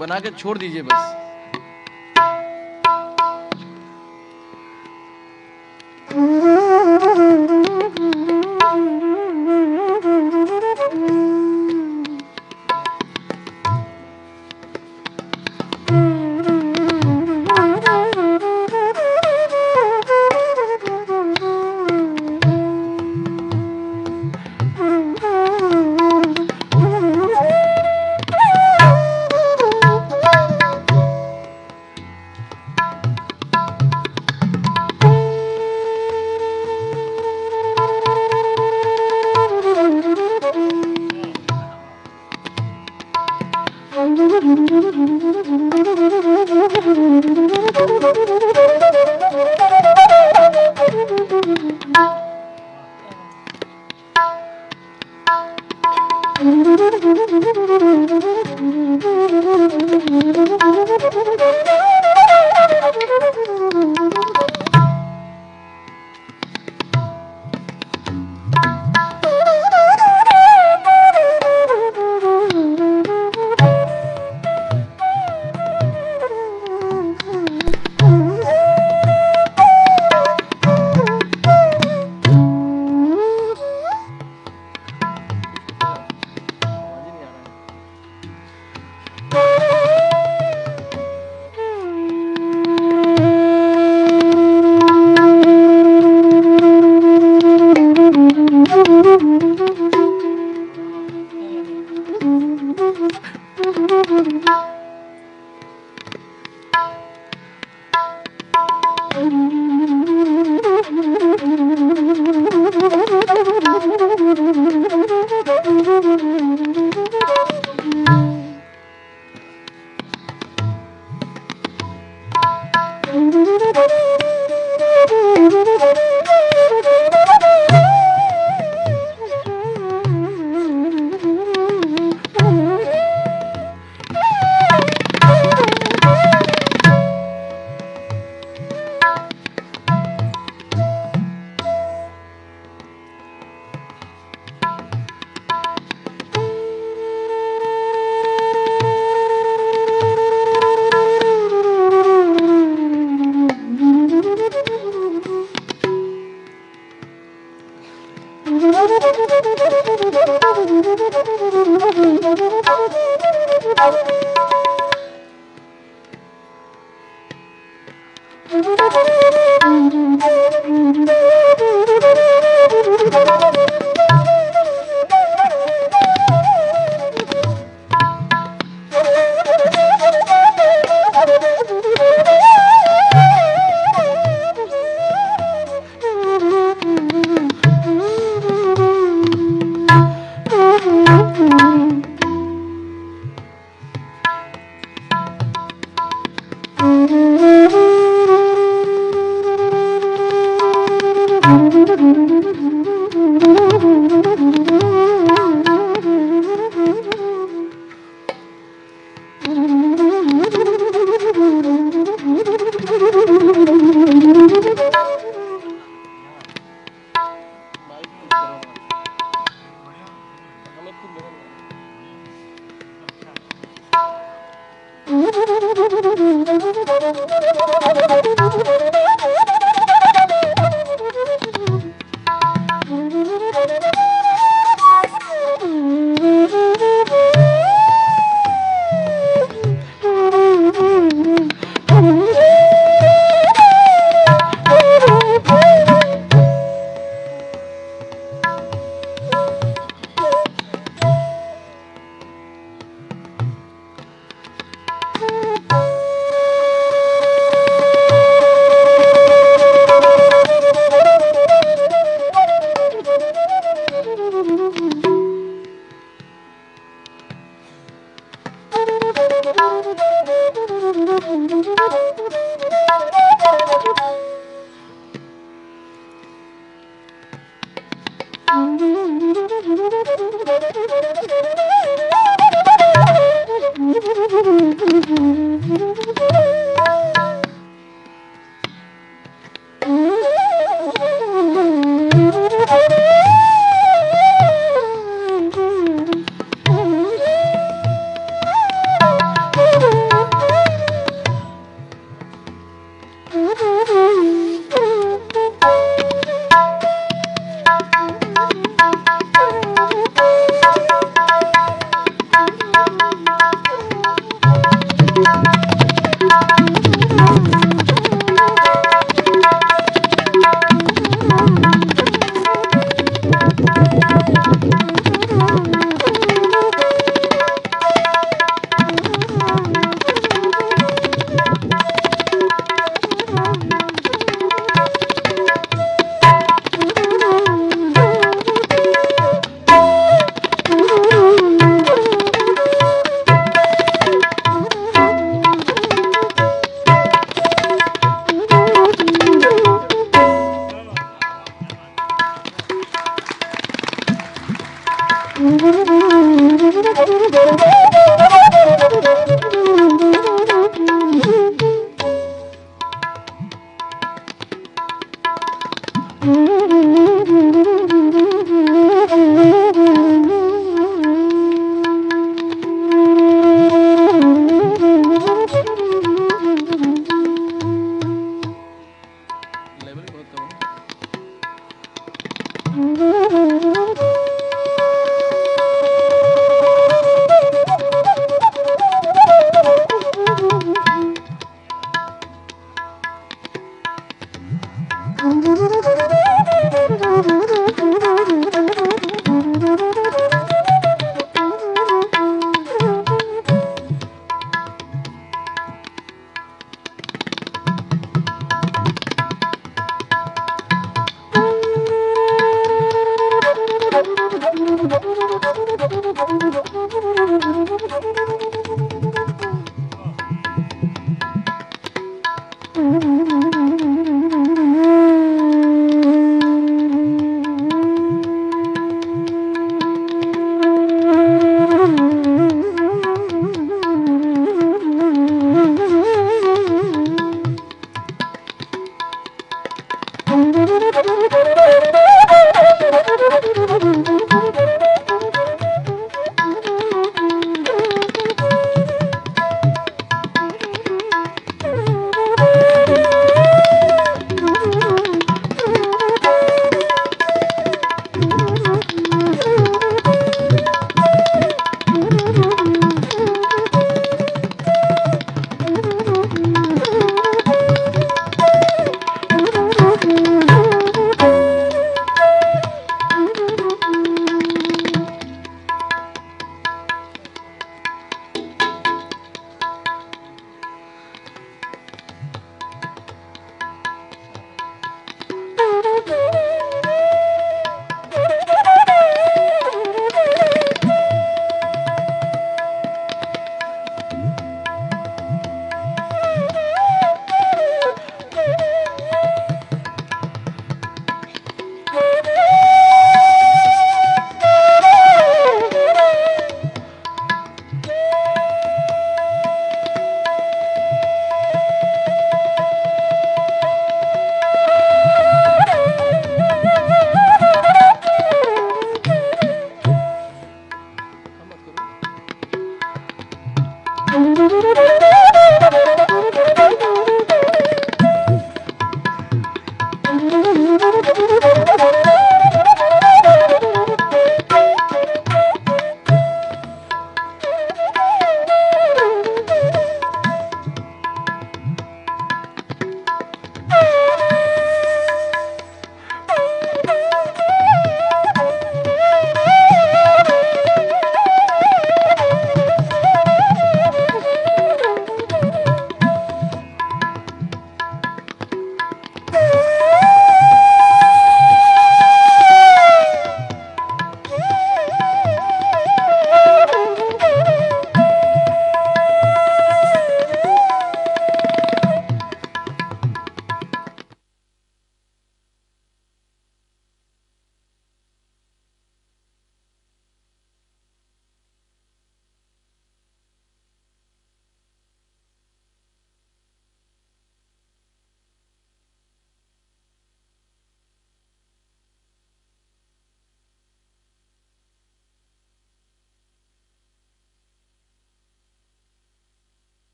बना के छोड़ दीजिए बस।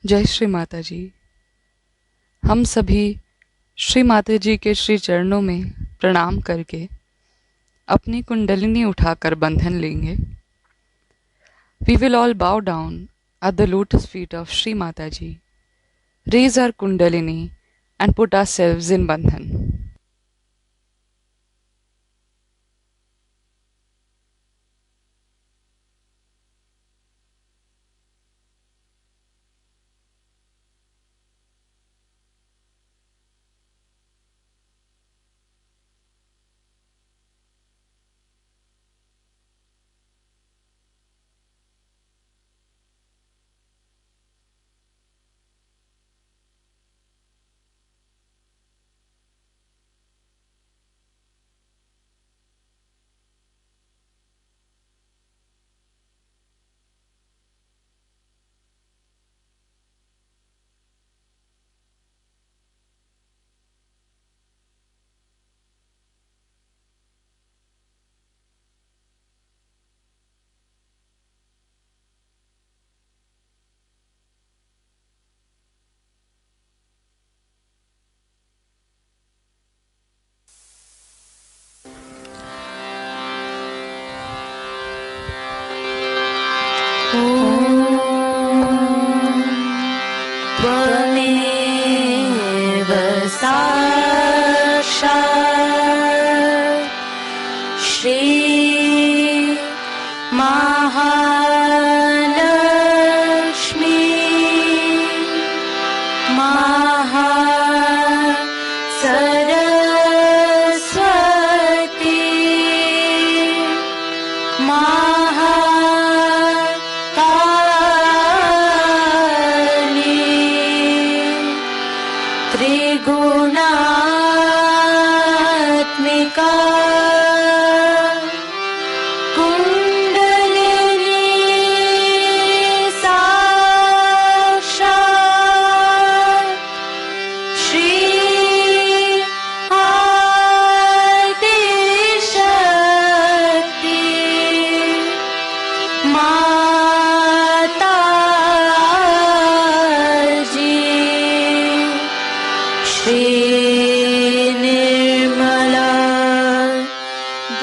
जय श्री माता जी। हम सभी श्री माता जी के श्री चरणों में प्रणाम करके अपनी कुंडलिनी उठाकर बंधन लेंगे। We will all bow down at the lotus feet of Shri Mataji, raise our kundalini and put ourselves in bandhan. त्वमेव साक्षात् श्री महालक्ष्मी महासरस्वती त्रिगुणात्मिका कुंडलिनी साक्षात् श्री आदिशक्ति माताजी श्री निर्मला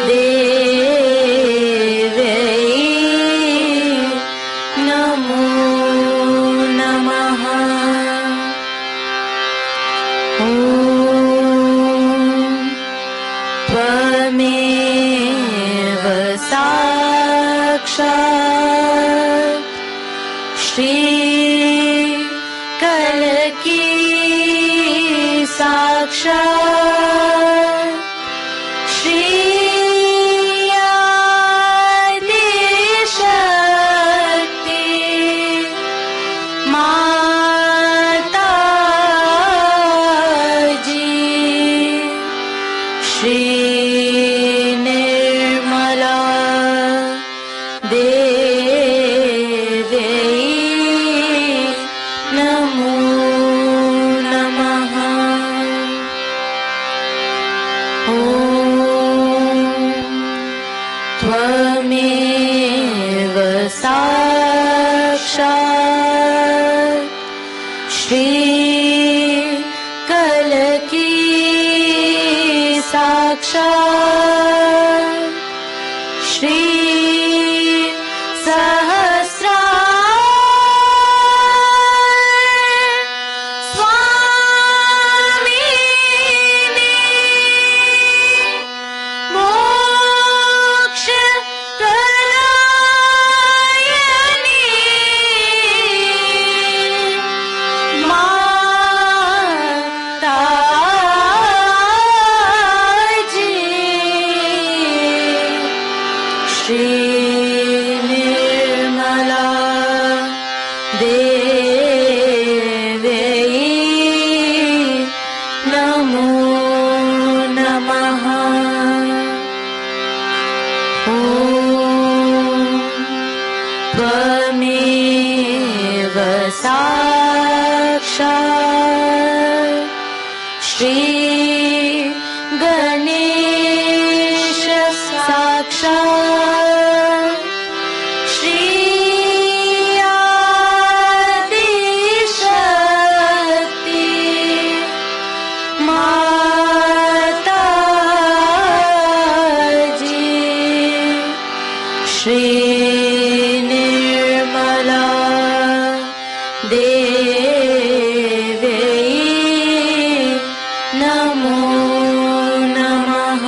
देवी नमो नमः। ॐ त्वमेव साक्षात् श्री कलकी साक्षात् श्री आदिशक्ति माताजी श्री निर्मला देवी नमो नमः। ॐ त्वमेव साक्षात् श्री कलकी साक्षात् श्री स्वामिनी मोक्षप्रदायिनी माताजी श्री निर्मला देवी नमो नमः। ॐ त्वमेव साक्षात् श्री गणेश साक्षात् श्री आदिशक्ति नमो नमः।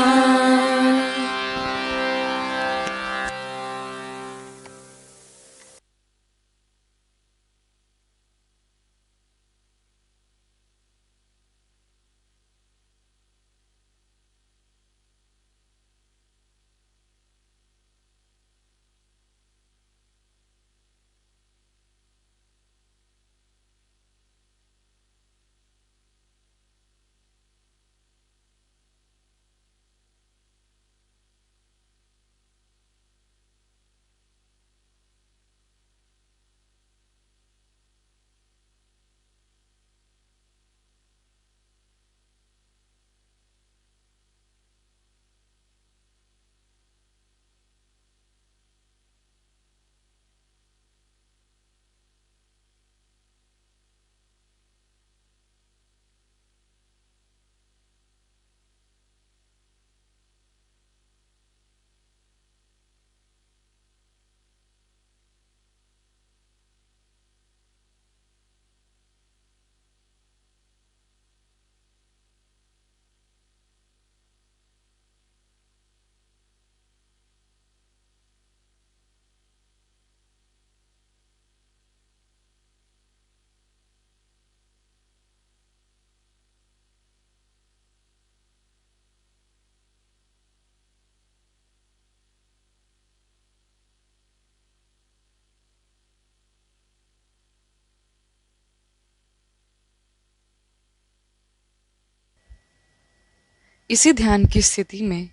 इसी ध्यान की स्थिति में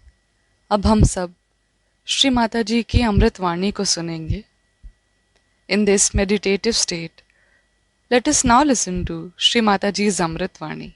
अब हम सब श्री माता जी की अमृतवाणी को सुनेंगे। In this meditative state, let us now listen to Shri Mataji's Amritvani.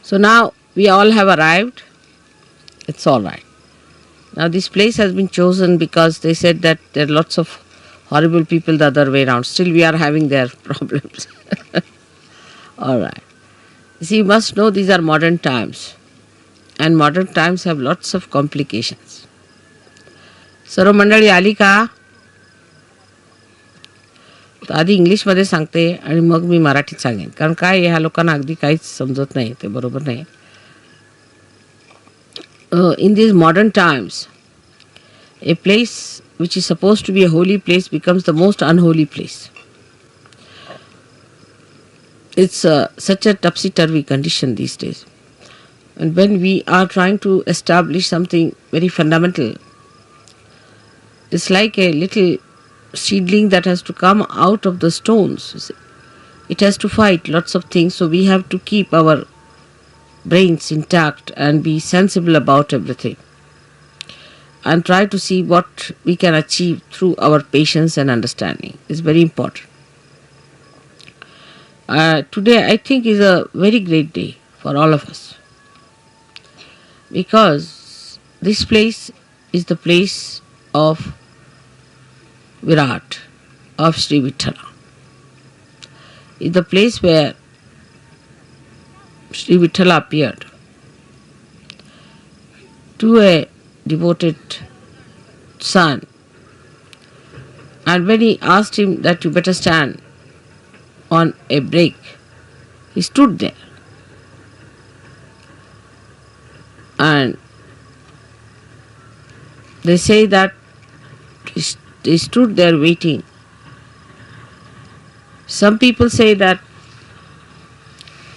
So now we all have arrived. It's all right. Now this place has been chosen because they said that there are lots of horrible people the other way around. Still we are having their problems. All right. You see, you must know these are modern times. And modern times have lots of complications. सर्व मंडळी आली का? तर आधी इंग्लिशमध्ये सांगते आणि मग मी मराठीत सांगेन. कारण काय ह्या लोकांना अगदी काहीच समजत नाही, ते बरोबर नाही. In these modern times, a place which is supposed to be a holy place becomes the most unholy place. It's such a topsy-turvy condition these days. And when we are trying to establish something very fundamental, it's like a little seedling that has to come out of the stones. It has to fight lots of things, so we have to keep our brains intact and be sensible about everything. And try to see what we can achieve through our patience and understanding. It's very important. Today I think is a very great day for all of us. Because this place is the place of Virat, of Shri Vithala. It's the place where Shri Vithala appeared to a devoted son. And when he asked him that you better stand on a break, he stood there. And they say that they stood there waiting. Some people say that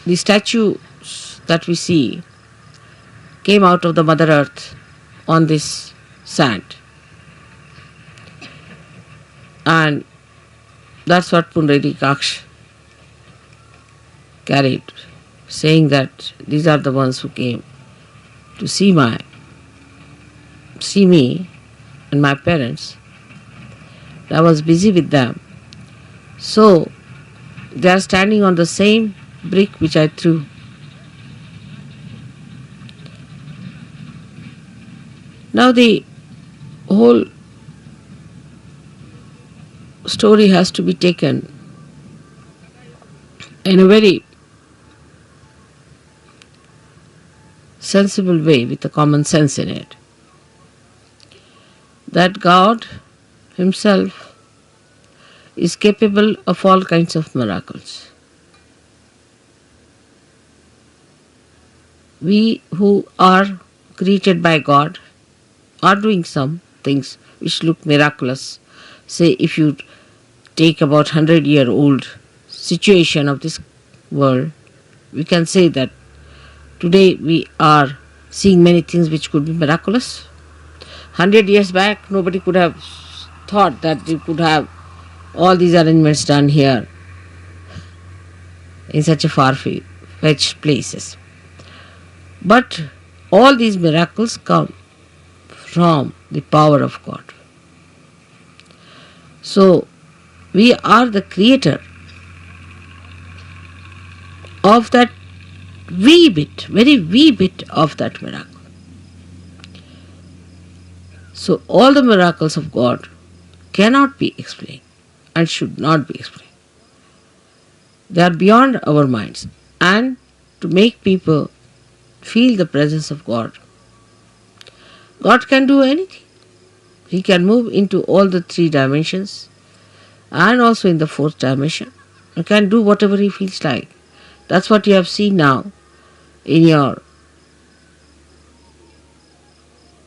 the statues that we see came out of the Mother Earth on this sand. And that's what Pundarikaksh carried, saying that these are the ones who came to see me and my parents. I was busy with them. So they are standing on the same brick which I threw. Now the whole story has to be taken in a very sensible way with a common sense in it. That God Himself is capable of all kinds of miracles. We who are created by God are doing some things which look miraculous. Say if you take about 100-year-old situation of this world, we can say that today we are seeing many things which could be miraculous. 100 years back, nobody could have thought that you could have all these arrangements done here in such a far-fetched places. But all these miracles come from the power of God. So, we are the creator of that wee bit, very wee bit of that miracle. So, all the miracles of God cannot be explained and should not be explained. They are beyond our minds. And to make people feel the presence of God, God can do anything. He can move into all the 3 dimensions and also in the 4th dimension. He can do whatever He feels like. That's what you have seen now in your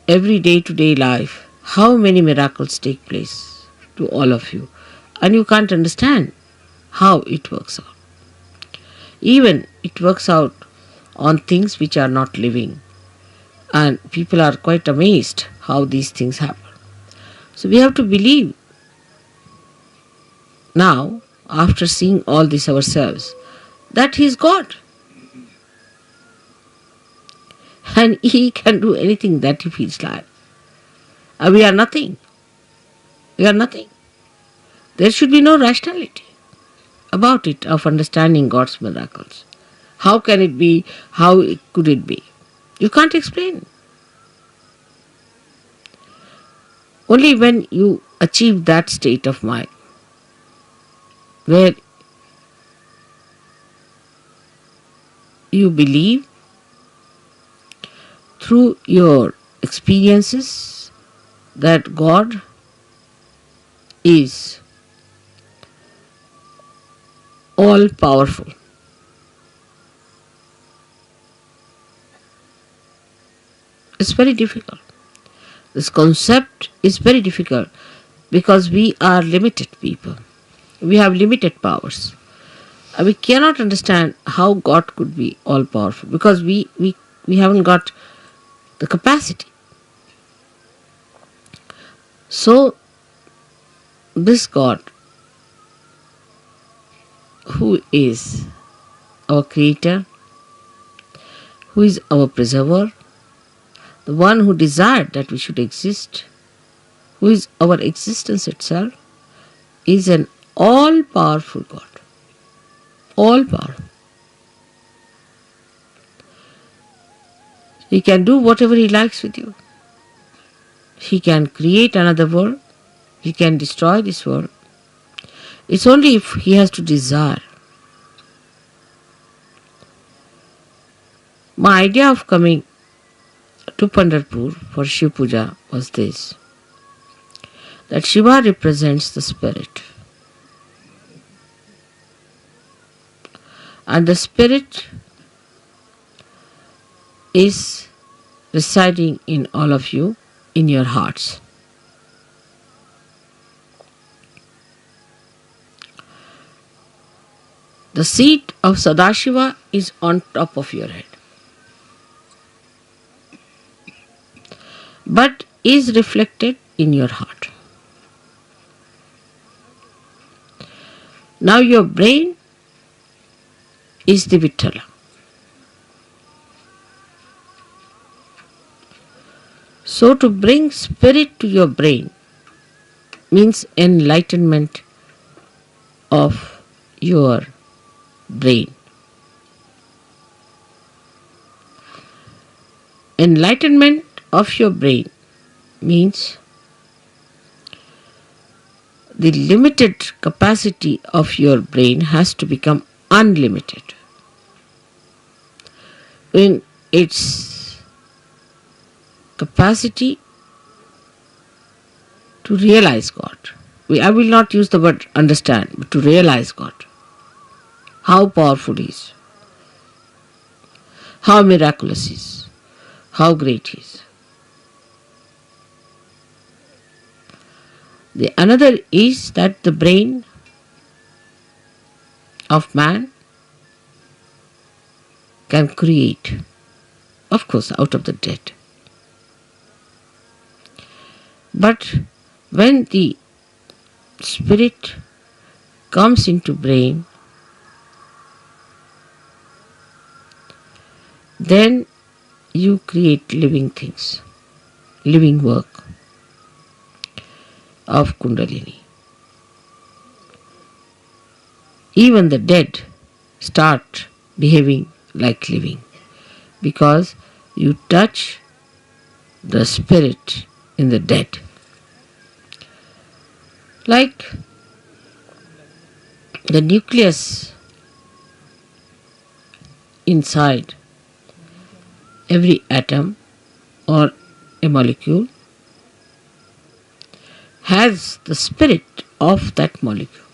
every day-to-day life. How many miracles take place to all of you. And you can't understand how it works out. Even it works out on things which are not living. And people are quite amazed how these things happen. So we have to believe now, after seeing all this ourselves, that He is God. And He can do anything that He feels like. And we are nothing. We are nothing. There should be no rationality about it, of understanding God's miracles. How can it be? How could it be? You can't explain. Only when you achieve that state of mind, where you believe through your experiences that God is all powerful. It's very difficult. This concept is very difficult because we are limited people. We have limited powers. And we cannot understand how God could be all powerful because we haven't got the capacity. So, this God, who is our Creator, who is our Preserver, the one who desired that we should exist, who is our existence itself, is an all-powerful God. All-powerful. He can do whatever He likes with you. He can create another world. He can destroy this world. It's only if He has to desire. My idea of coming to Pandarpur for Shiv Puja was this, that Shiva represents the spirit. And the spirit is residing in all of you, in your hearts. The seat of Sadashiva is on top of your head, but is reflected in your heart. Now your brain is the Vithala. So to bring spirit to your brain means enlightenment of your brain. Enlightenment of your brain means the limited capacity of your brain has to become unlimited in its capacity to realize God. I will not use the word understand, but to realize God. How powerful He is, how miraculous He is, how great He is. The another is that the brain of man can create, of course, out of the dead. But when the spirit comes into brain, then you create living things, living work of Kundalini. Even the dead start behaving like living because you touch the spirit in the dead. Like the nucleus inside every atom or a molecule has the spirit of that molecule.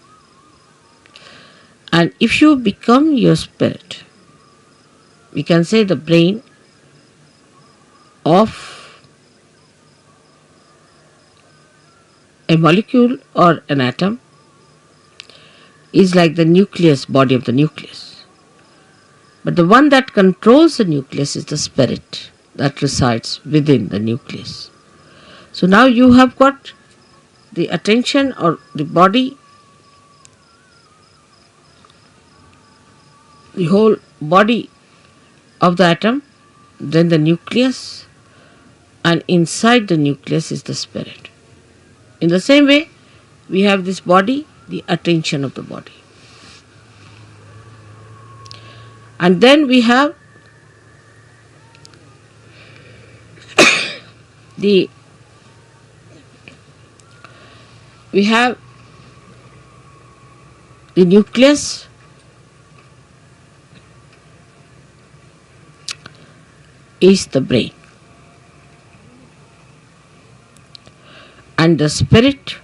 And if you become your spirit, we can say the brain of a molecule or an atom is like the nucleus, body of the nucleus. But the one that controls the nucleus is the spirit that resides within the nucleus. So now you have got the attention or the body, the whole body of the atom, then the nucleus, and inside the nucleus is the spirit. In the same way, we have this body, the attention of the body. And then we have the nucleus, is the brain, and the spirit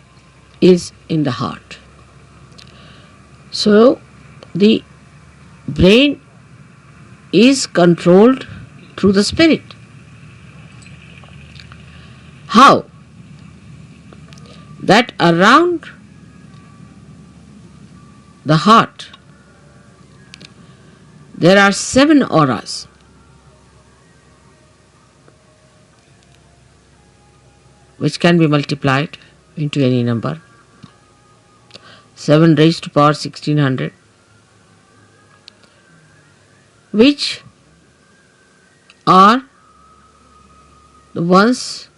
is in the heart. So the brain is controlled through the spirit. How? That around the heart there are 7 auras. Which can be multiplied into any number. 7 raised to power 1600, which are the ones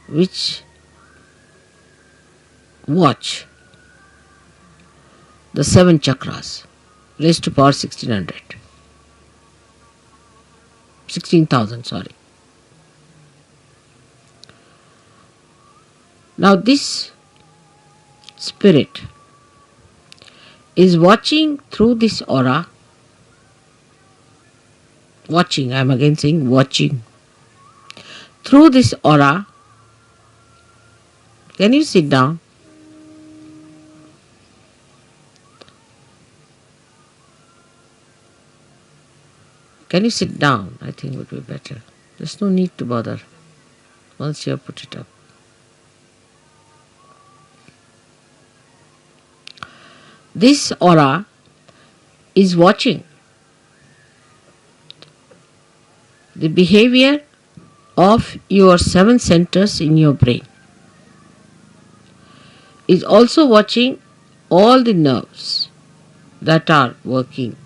which watch the 7 chakras raised to power 16,000, sorry. Now this spirit is watching through this aura. Watching, I am again saying watching. Through this aura. Can you sit down? Can you sit down? I think would be better. There's no need to bother once you have put it up. This aura is watching the behavior of your 7 centers in your brain. Is also watching all the nerves that are working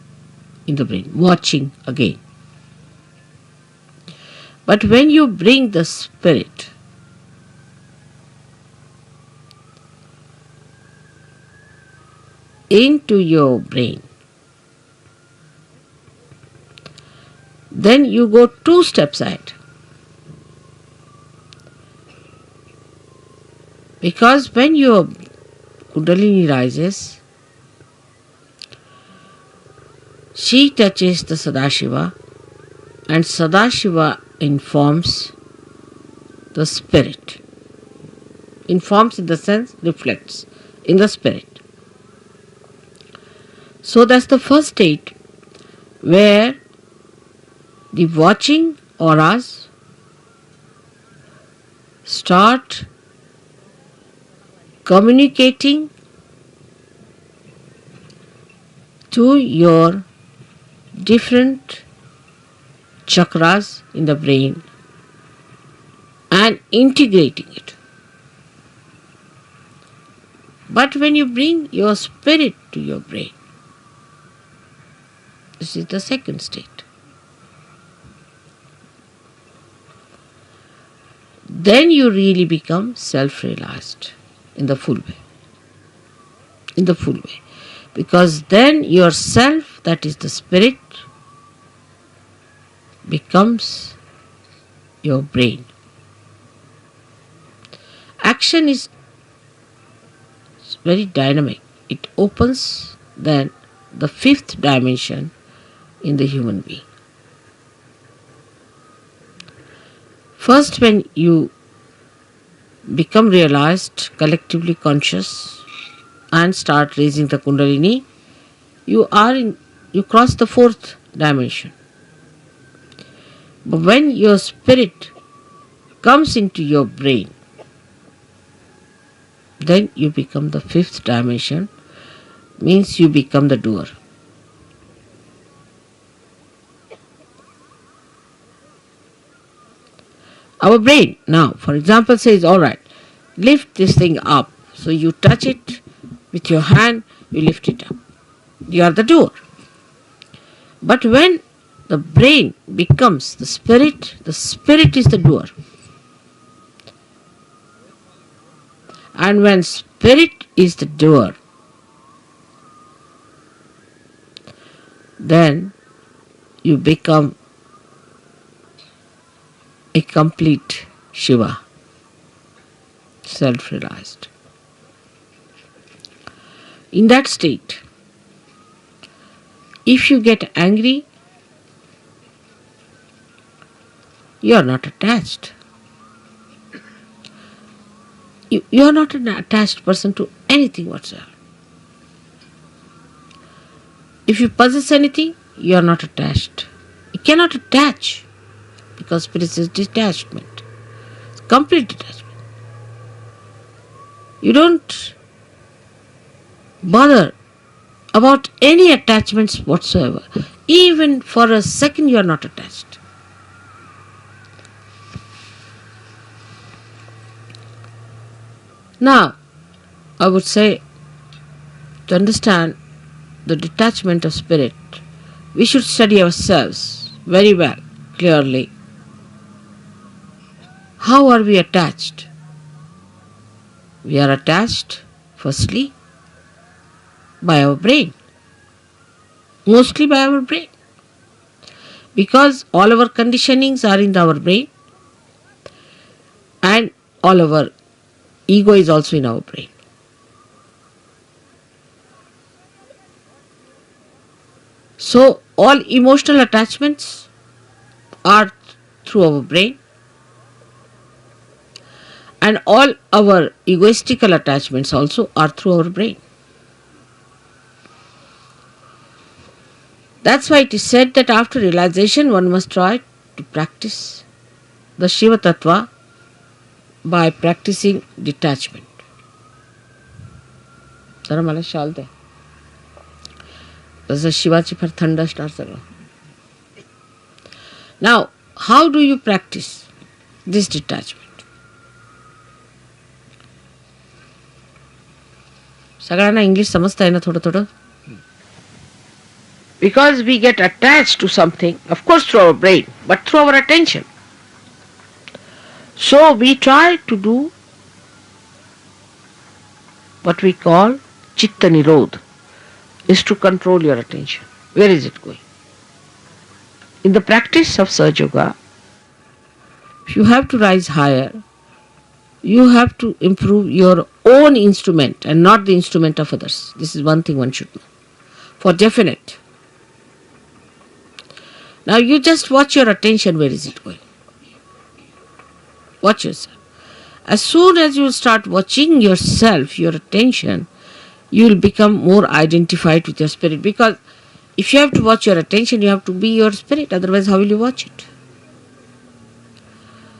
in the brain. Watching again. But when you bring the spirit into your brain, then you go 2 steps ahead. Because when your Kundalini rises, she touches the Sadashiva, and Sadashiva informs the spirit. Informs in the sense reflects in the spirit. So that's the first state where the watching auras start communicating to your different chakras in the brain and integrating it. But when you bring your spirit to your brain, this is the second state. Then you really become self-realized in the full way. In the full way. Because then yourself, that is the spirit, becomes your brain. Action is very dynamic. It opens then the 5th dimension in the human being. First, when you become realized, collectively conscious, and start raising the Kundalini, you cross the 4th dimension. But when your spirit comes into your brain, then you become the 5th dimension, means you become the doer. Our brain now, for example, says, alright, lift this thing up. So you touch it with your hand, you lift it up. You are the doer. But when the brain becomes the spirit is the doer. And when spirit is the doer, then you become a complete Shiva, self-realized. In that state, if you get angry, you are not attached. You are not an attached person to anything whatsoever. If you possess anything, you are not attached. You cannot attach because spirit is detachment. It's complete detachment. You don't bother about any attachments whatsoever. Even for a second you are not attached. Now, I would say, to understand the detachment of spirit, we should study ourselves very well, clearly. How are we attached? We are attached, firstly, by our brain. Mostly by our brain. Because all our conditionings are in our brain and all our ego is also in our brain. So all emotional attachments are through our brain and all our egoistical attachments also are through our brain. That's why it is said that after realization one must try to practice the Shiva Tattva by practicing detachment. जरा मला शाल दे. जसं शिवाची फार थंड असणार सगळं. Now, how do you practice this detachment? सगळ्यांना English समजता आहे ना थोडं थोडं? Because we get attached to something, of course through our brain, but through our attention. So we try to do what we call Chitta Nirodh, is to control your attention. Where is it going? In the practice of Sahaja Yoga, if you have to rise higher, you have to improve your own instrument and not the instrument of others. This is one thing one should know. For definite. Now you just watch your attention, where is it going? Watch yourself. As soon as you start watching yourself, your attention, you will become more identified with your spirit. Because if you have to watch your attention, you have to be your spirit. Otherwise, how will you watch it?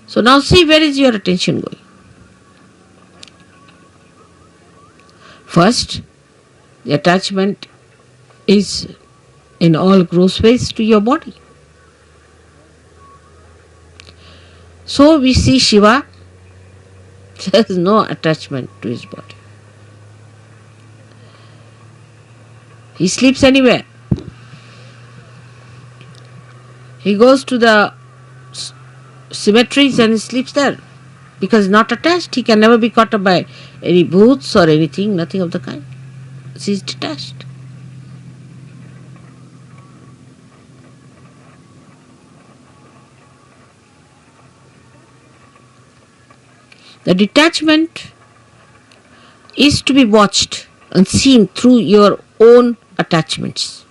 So now see, where is your attention going? First, the attachment is in all gross ways to your body. So we see Shiva, there is no attachment to his body. He sleeps anywhere. He goes to the cemeteries and he sleeps there. Because not attached, he can never be caught up by any booths or anything, nothing of the kind. He is detached. The detachment is to be watched and seen through your own attachments.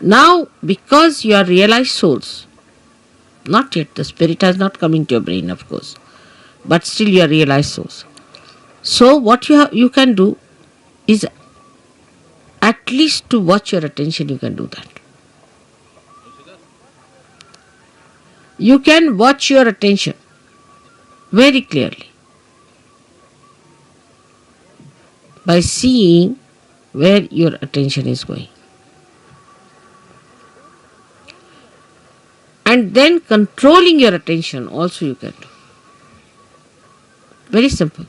Now, because you are realized souls, not yet, the spirit has not come into your brain, of course, but still you are realized souls. So what you can do is at least to watch your attention, you can do that. You can watch your attention very clearly by seeing where your attention is going. And then controlling your attention also you can do. Very simple.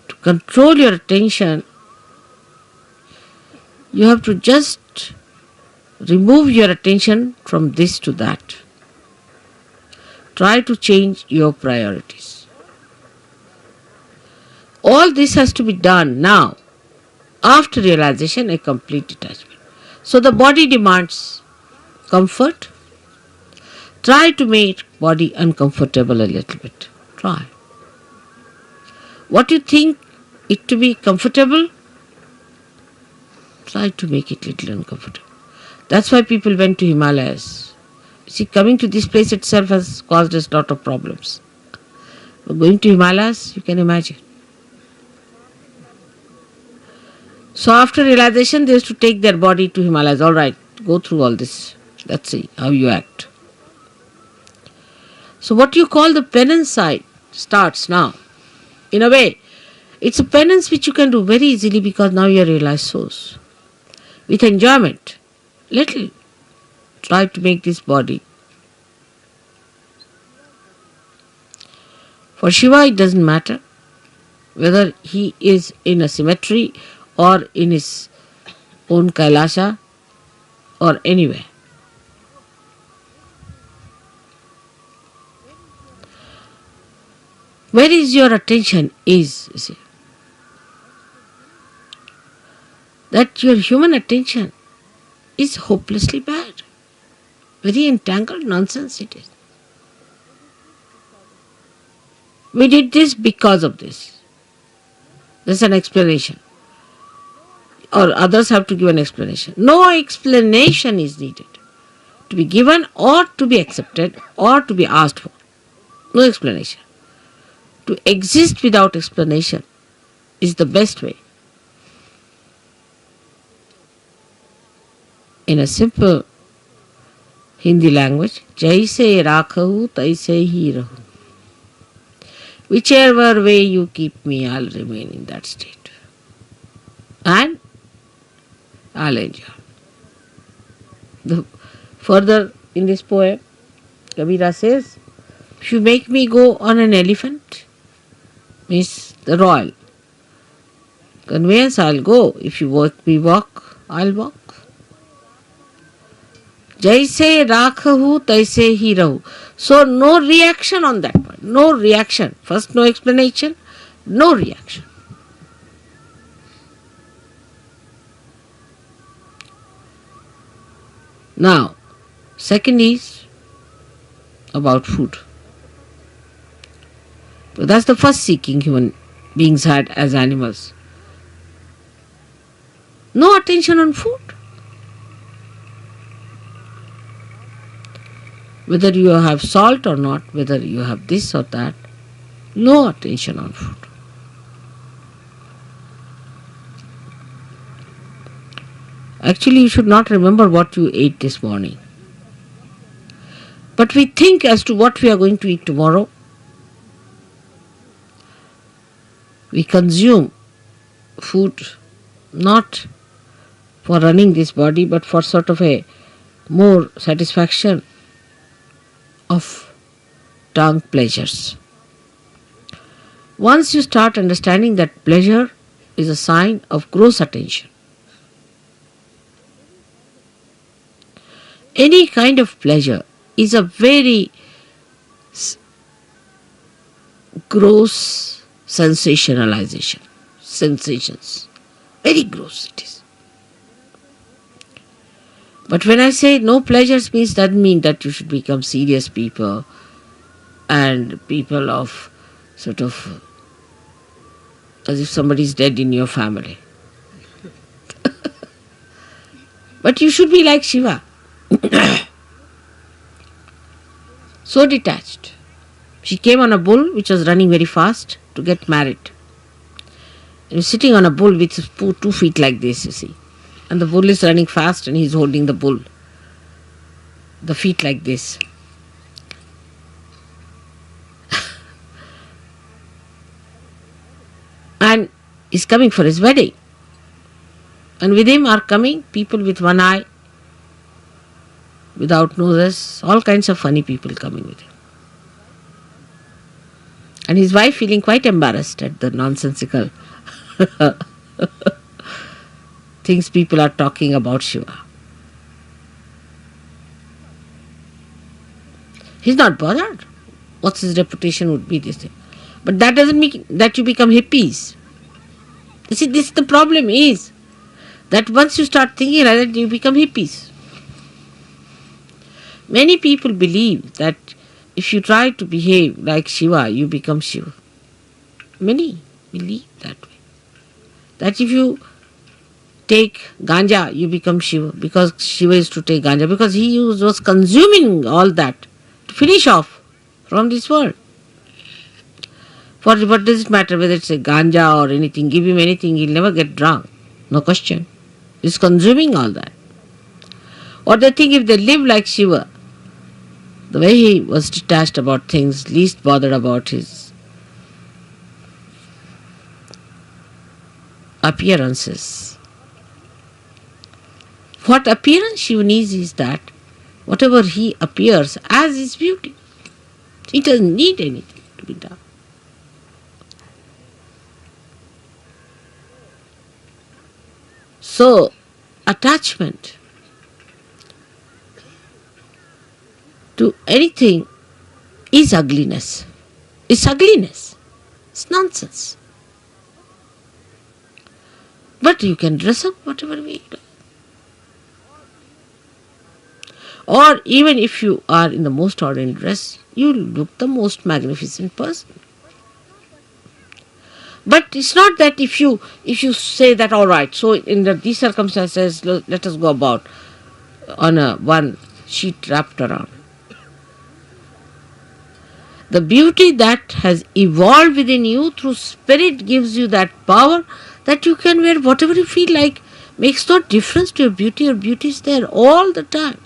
To control your attention, you have to just remove your attention from this to that. Try to change your priorities. All this has to be done now, after realization, a complete detachment. So the body demands comfort. Try to make body uncomfortable a little bit. Try. What you think it to be comfortable, try to make it little uncomfortable. That's why people went to Himalayas. See, coming to this place itself has caused us a lot of problems. But going to Himalayas, you can imagine. So after realization, they used to take their body to Himalayas. All right, go through all this. Let's see how you act. So what you call the penance side starts now. In a way, it's a penance which you can do very easily because now you are realized souls. With enjoyment, little, try to make this body. For Shiva, it doesn't matter whether he is in a cemetery or in his own Kailasha or anywhere. Where is your attention is, you see. That your human attention is hopelessly bad. Very entangled nonsense it is. We did this because of this. There's an explanation. Or others have to give an explanation. No explanation is needed to be given or to be accepted or to be asked for. No explanation. To exist without explanation is the best way. In a simple Hindi language, Jaise rakhahu taise hi rahu. Whichever way you keep me, I'll remain in that state. And I'll enjoy. Further in this poem, Kabira says, if you make me go on an elephant, means the royal conveyance, I'll go. If you make me walk, I'll walk. Jaise rakhahu taise hi rahu. So no reaction on that one. No reaction. First no explanation, no reaction. Now, second is about food. So that's the first seeking human beings had as animals. No attention on food. Whether you have salt or not, whether you have this or that, no attention on food. Actually, you should not remember what you ate this morning. But we think as to what we are going to eat tomorrow. We consume food not for running this body, but for sort of a more satisfaction of tongue pleasures. Once you start understanding that pleasure is a sign of gross attention, any kind of pleasure is a very gross sensationalization. Sensations. Very gross it is. But when I say no pleasures means, doesn't mean that you should become serious people and people of sort of as if somebody is dead in your family. But you should be like Shiva. So detached. She came on a bull which was running very fast to get married. And was sitting on a bull with 2 feet like this, you see. And the bull is running fast and he's holding the bull. The feet like this. And he's coming for his wedding. And with him are coming people with one eye without noses, all kinds of funny people coming with him. And his wife feeling quite embarrassed at the nonsensical things people are talking about Shiva. He's not bothered. What's his reputation would be, this thing. But that doesn't mean that you become hippies. You see, this the problem is that once you start thinking like that, you become hippies. Many people believe that if you try to behave like Shiva, you become Shiva. Many believe that way. That if you take ganja, you become Shiva, because Shiva is to take ganja, because he was consuming all that to finish off from this world. For what does it matter whether it's a ganja or anything? Give him anything, he'll never get drunk. No question. He's consuming all that. Or they think if they live like Shiva, the way he was detached about things, least bothered about his appearances. What appearance Shiva needs is that whatever he appears as is beauty. He doesn't need anything to be done. So, attachment to anything is ugliness. It's ugliness. It's nonsense. But you can dress up whatever way you like. Or even if you are in the most ordinary dress, you look the most magnificent person. But it's not that if you say that, all right, so in these circumstances, let us go about on one sheet wrapped around. The beauty that has evolved within you through spirit gives you that power that you can wear whatever you feel like. Makes no difference to your beauty. Your beauty is there all the time.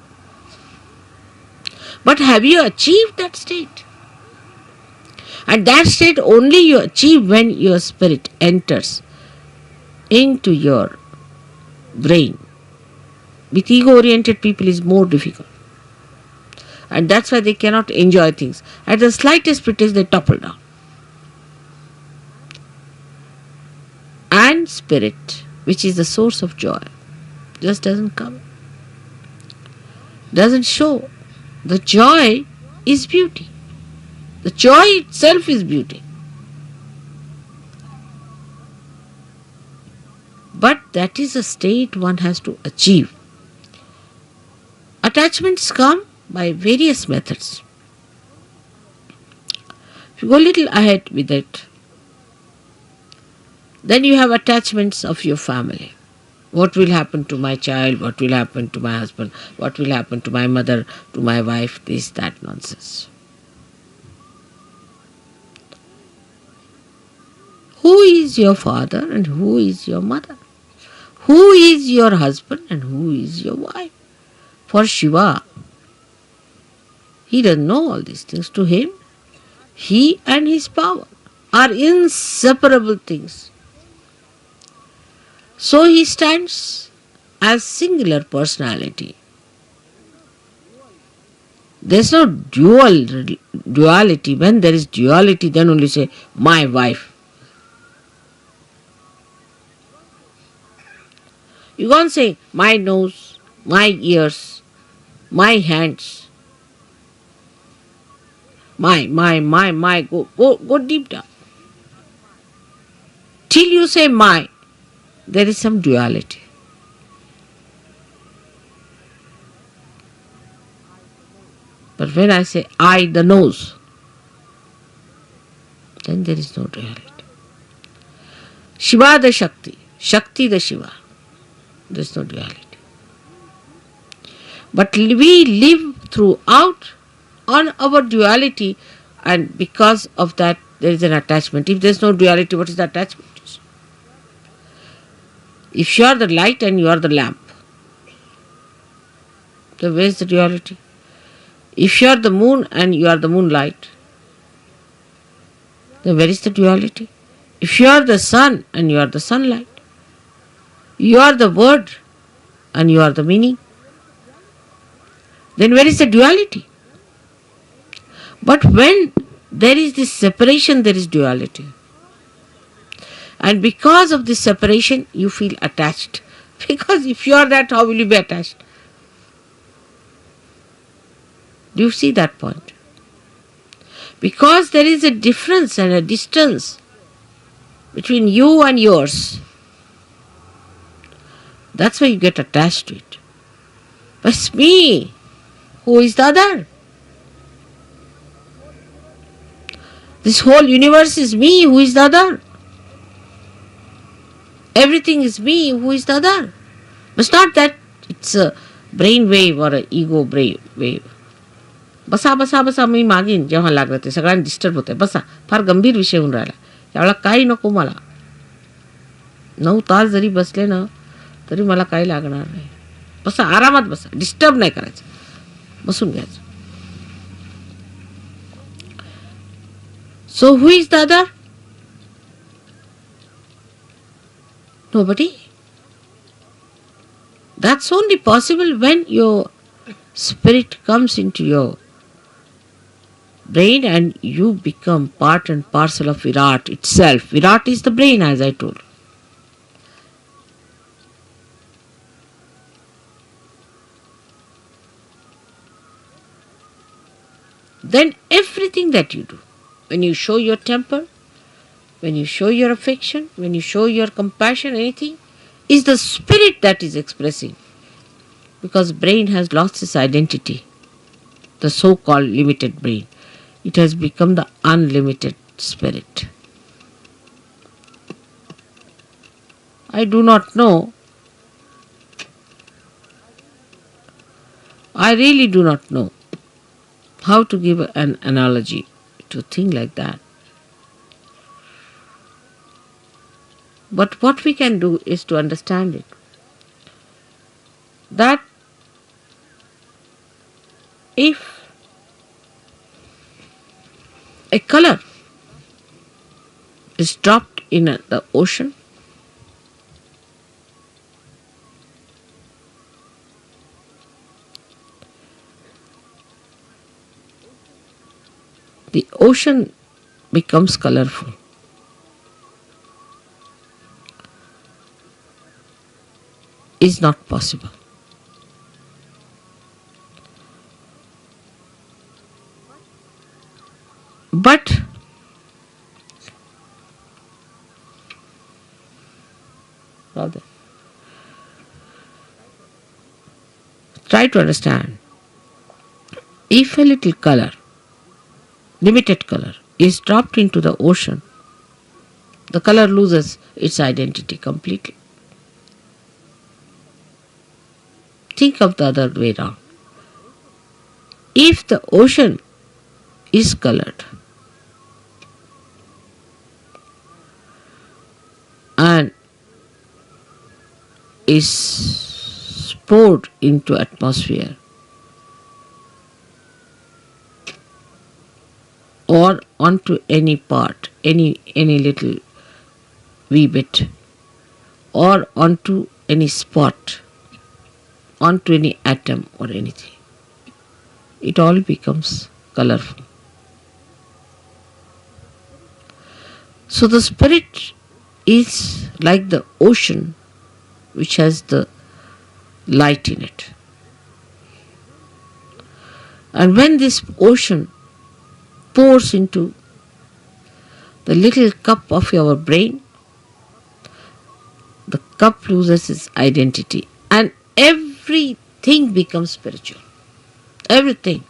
But have you achieved that state? And that state only you achieve when your spirit enters into your brain. With ego-oriented people is more difficult. And that's why they cannot enjoy things. At the slightest pretext, they topple down. And spirit, which is the source of joy, just doesn't come. Doesn't show. The joy is beauty. The joy itself is beauty. But that is a state one has to achieve. Attachments come by various methods. If you go a little ahead with it, then you have attachments of your family. What will happen to my child? What will happen to my husband? What will happen to my mother, to my wife? This, that nonsense. Who is your father and who is your mother? Who is your husband and who is your wife? For Shiva, he doesn't know all these things. To him, he and his power are inseparable things. So he stands as singular personality. There's no duality. When there is duality, then only say, my wife. You can't say, my nose, my ears, my hands, my, go deep down. Till you say my, there is some duality. But when I say I, the nose, then there is no duality. Shiva the Shakti, Shakti the Shiva, there is no duality. But we live throughout on our duality, and because of that there is an attachment. If there is no duality, what is the attachment? If you are the light and you are the lamp, then where is the duality? If you are the moon and you are the moonlight, then where is the duality? If you are the sun and you are the sunlight, you are the word and you are the meaning, then where is the duality? But when there is this separation, there is duality. And because of this separation, you feel attached. Because if you are that, how will you be attached? Do you see that point? Because there is a difference and a distance between you and yours. That's why you get attached to it. But it's me. Who is the other? This whole universe is me. Who is the other? Everything is me. Who is the other? But it's not that it's a brain wave or an ego brain wave. बसा बसा बसा मी मागीन जेव्हा लागलं ते सगळ्यांना disturb होतंय. बसा, फार गंभीर विषय होऊन राहिला. त्यावेळेला काही नको मला. 9 तास जरी बसले ना तरी मला काही लागणार नाही. बसा, आरामात बसा, डिस्टर्ब नाही करायचं, बसून घ्यायचं. So who is the other? Nobody. That's only possible when your spirit comes into your brain and you become part and parcel of Virat itself. Virat is the brain, as I told. Then everything that you do, when you show your temper, when you show your affection, when you show your compassion, anything, is the spirit that is expressing. Because brain has lost its identity, the so-called limited brain. It has become the unlimited spirit. I do not know. I really do not know how to give an analogy to a thing like that. But what we can do is to understand it. That if a color is dropped in the ocean, the ocean becomes colorful. Is not possible. But rather, try to understand. If a little color, limited color, is dropped into the ocean, the color loses its identity completely. Think of the other way around. If the ocean is colored and is poured into atmosphere or onto any part, any little wee bit, or onto any spot, onto any atom or anything, it all becomes colorful. So the spirit is like the ocean which has the light in it. And when this ocean pours into the little cup of your brain, the cup loses its identity and everything becomes spiritual. Everything.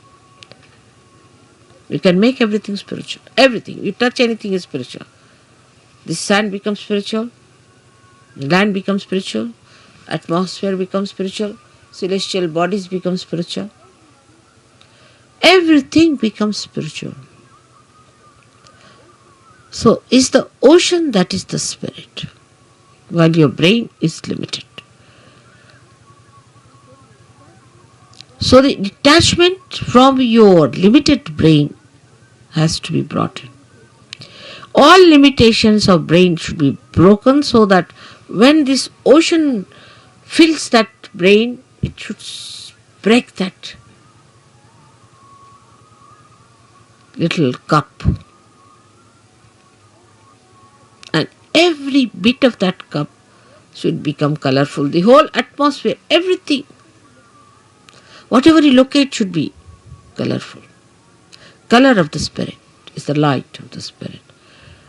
You can make everything spiritual. Everything. You touch anything is spiritual. The sand becomes spiritual. Land becomes spiritual. Atmosphere becomes spiritual. Celestial bodies become spiritual. Everything becomes spiritual. So is the ocean that is the spirit, while your brain is limited. So the detachment from your limited brain has to be brought in. All limitations of brain should be broken so that when this ocean fills that brain, it should break that little cup. And every bit of that cup should become colorful. The whole atmosphere, everything, whatever you locate should be colorful. Color of the Spirit is the light of the Spirit.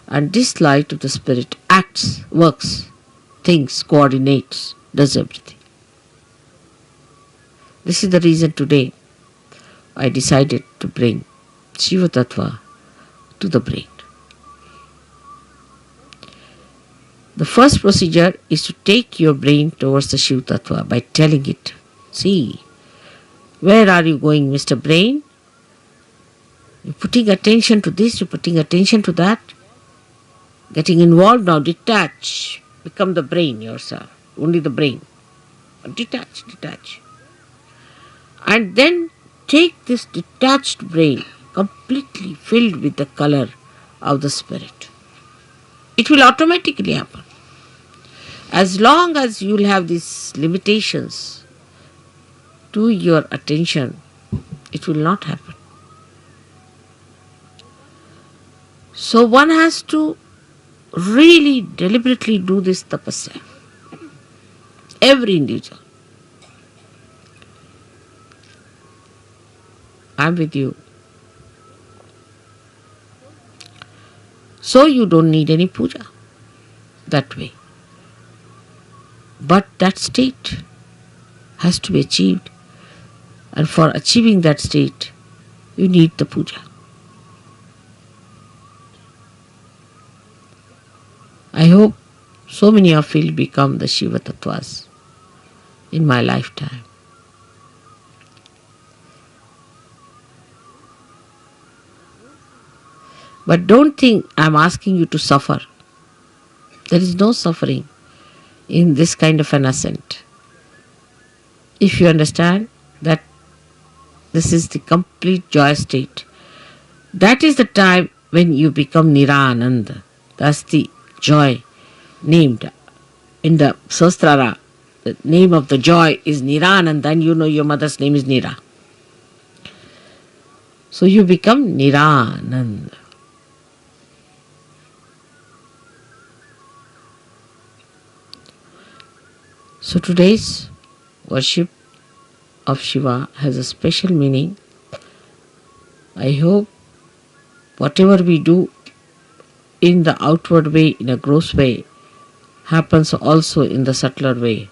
And this light of the Spirit acts, works, thinks, coordinates, does everything. This is the reason today I decided to bring Shiva Tattva to the brain. The first procedure is to take your brain towards the Shiva Tattva by telling it, see, where are you going, Mr. Brain? You're putting attention to this, you're putting attention to that. Getting involved now, detach. Become the brain yourself, only the brain. Detach. And then take this detached brain, completely filled with the color of the Spirit. It will automatically happen. As long as you will have these limitations to your attention, it will not happen. So one has to really deliberately do this tapasya. Every individual. I'm with you. So you don't need any puja that way. But that state has to be achieved. And for achieving that state, you need the puja. I hope so many of you will become the Shiva Tattvas in my lifetime. But don't think I'm asking you to suffer. There is no suffering in this kind of an ascent. If you understand that this is the complete joy state, that is the time when you become Nirananda. That's the joy named in the Sastrara. The name of the joy is Nirananda, and you know your mother's name is Nira. So you become Nirananda. So today's worship of Shiva has a special meaning. I hope whatever we do in the outward way, in a gross way, happens also in the subtler way.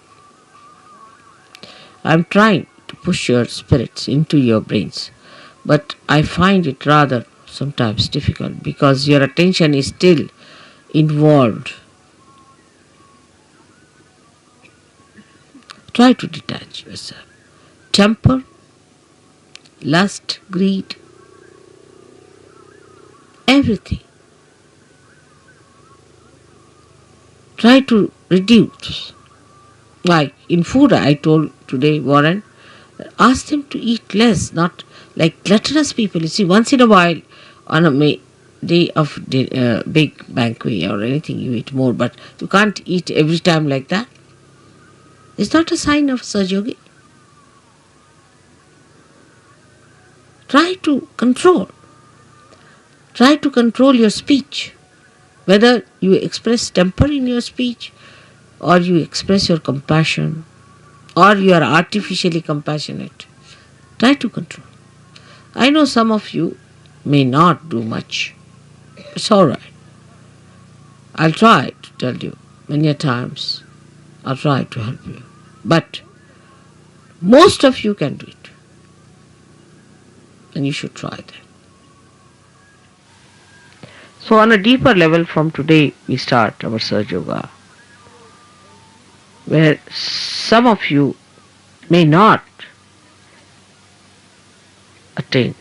I am trying to push your spirits into your brains, but I find it rather sometimes difficult because your attention is still involved. Try to detach yourself. Temper, lust, greed, everything. Try to reduce. Like in food, I told today, Warren, ask them to eat less, not like gluttonous people. You see, once in a while, on a day of big banquet or anything, you eat more, but you can't eat every time like that. It's not a sign of Sahaja. Try to control. Try to control your speech. Whether you express temper in your speech, or you express your compassion, or you are artificially compassionate. Try to control. I know some of you may not do much. It's alright. I'll try to tell you many a times. I'll try to help you. But most of you can do it. And you should try that. So on a deeper level from today we start our Sahaja Yoga, where some of you may not attain,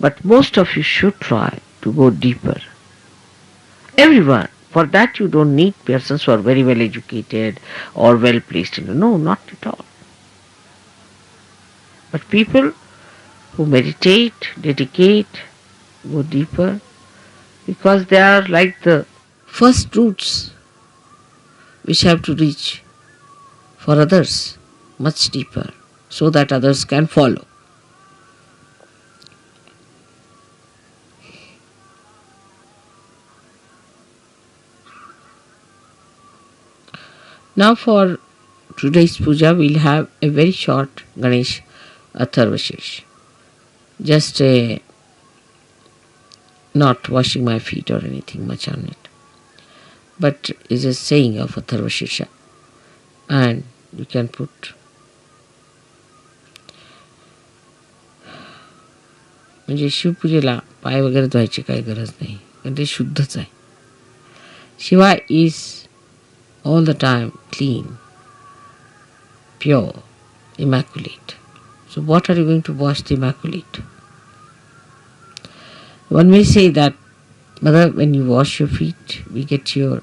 but most of you should try to go deeper. Everyone. For that you don't need persons who are very well educated or well placed. No, not at all. But people who meditate, dedicate, go deeper, because they are like the first roots which have to reach for others much deeper so that others can follow. Now for today's puja, we'll have a very short Ganesh Atharvashesh. Just not washing my feet or anything much on it, but is a saying of Atharvashesha. And you can put म्हणजे शिवपूजेला पाय वगैरे धुवायची काही गरज नाही, कारण ते शुद्धच आहे. Shiva is all the time clean, pure, immaculate. So what are you going to wash the immaculate? One may say that, Mother, when you wash your feet, we get your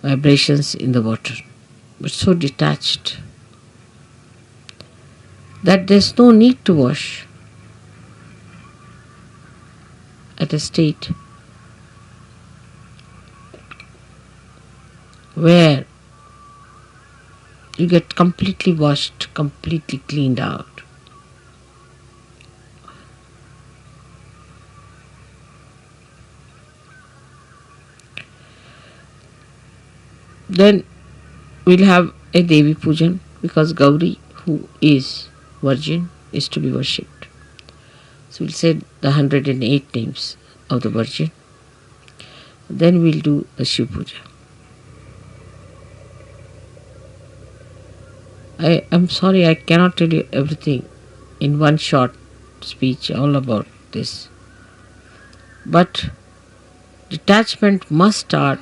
vibrations in the water, but so detached that there's no need to wash at a state where you get completely washed, completely cleaned out. Then we'll have a Devi Pujan, because Gauri, who is virgin, is to be worshipped. So we'll say the 108 names of the Virgin. Then we'll do the Shiv Puja. I'm sorry, I cannot tell you everything in one short speech all about this. But detachment must start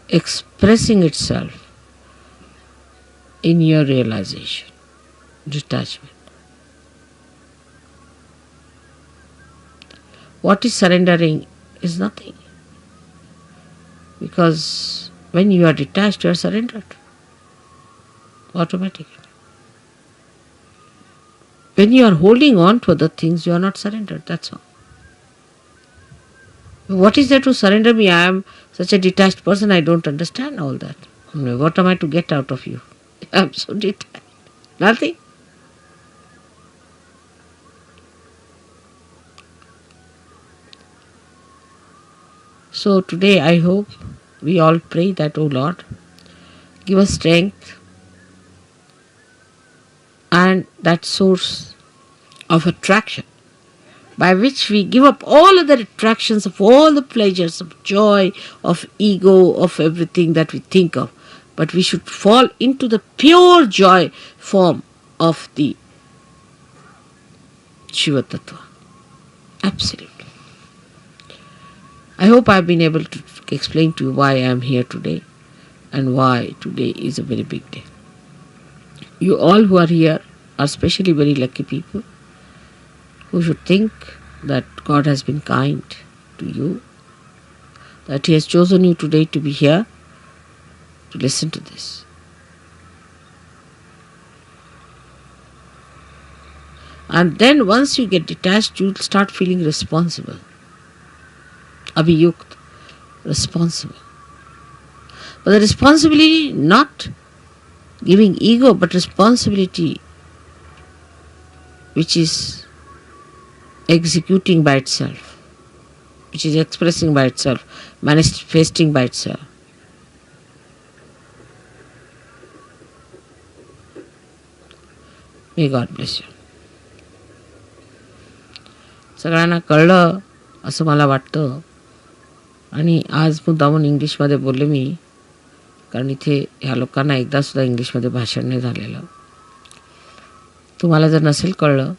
expressing itself in your realization. Detachment. What is surrendering is nothing. Because when you are detached, you are surrendered. Automatically. When you are holding on to other things, you are not surrendered. That's all. What is there to surrender me? I am such a detached person, I don't understand all that. What am I to get out of you? I am so detached. Nothing. So today I hope we all pray that, O Lord, give us strength and that source of attraction by which we give up all other attractions of all the pleasures of joy, of ego, of everything that we think of. But we should fall into the pure joy form of the Shiva Tattva. Absolutely. I hope I have been able to explain to you why I am here today and why today is a very big day. You all who are here are especially very lucky people who should think that God has been kind to you, that He has chosen you today to be here to listen to this. And then once you get detached, you will start feeling responsible. Abhiyukt, responsible. But the responsibility, not giving ego, but responsibility which is executing by itself, which is expressing by itself, manifesting by itself. May God bless you. सगळ्यांना कळलं असं मला वाटतं. आणि आज मुद्दामून इंग्लिशमध्ये बोलले मी, कारण इथे ह्या लोकांना एकदा सुद्धा इंग्लिशमध्ये भाषण नाही झालेलं. तुम्हाला जर नसेल कळलं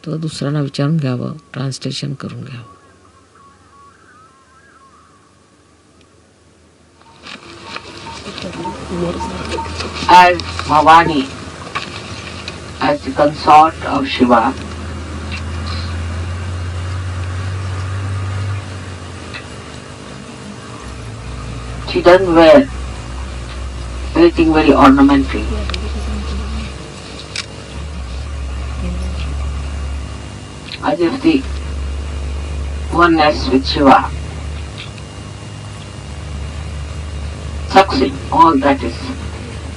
तर दुसऱ्यांना विचारून घ्यावं, ट्रान्सलेशन करून घ्यावं. As Bhavani, as the consort of Shiva, she doesn't wear anything very ornamental. As if the oneness with Shiva sucks in all that is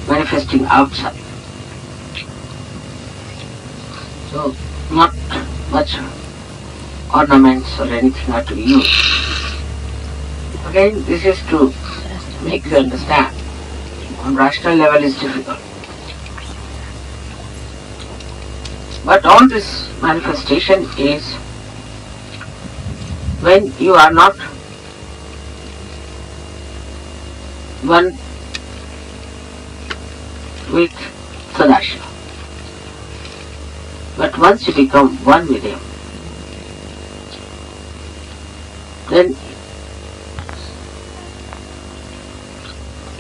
manifesting outside. So, not much ornaments or anything are to use. Again, this is to make you understand. On rational level is difficult. But all this manifestation is when you are not one with Sadashiva. But once you become one with him, then